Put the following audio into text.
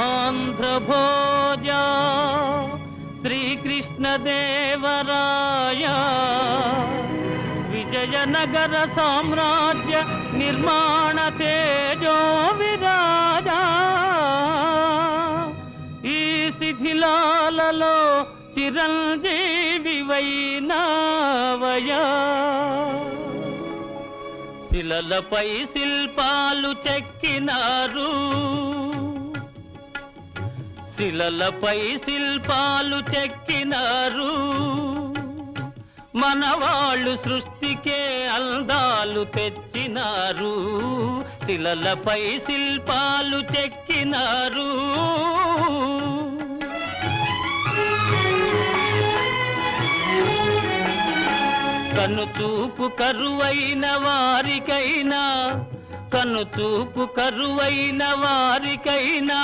ఆంధ్ర భోజ శ్రీకృష్ణదేవరాయ విజయనగర సామ్రాజ్య నిర్మాణ తేజో విరాజా ఈ శిథిలాలలో చిరంజీవి వైనావయా శిలలపై శిల్పాలు చెక్కినారు శిలలపై శిల్పాలు చెక్కినారు మనవాళ్ళు సృష్టికే అందాలు తెచ్చినారు శిలలపై శిల్పాలు చెక్కినారు కనుచూపు కరువైన వారికైనా కనుచూపు కరువైన వారికైనా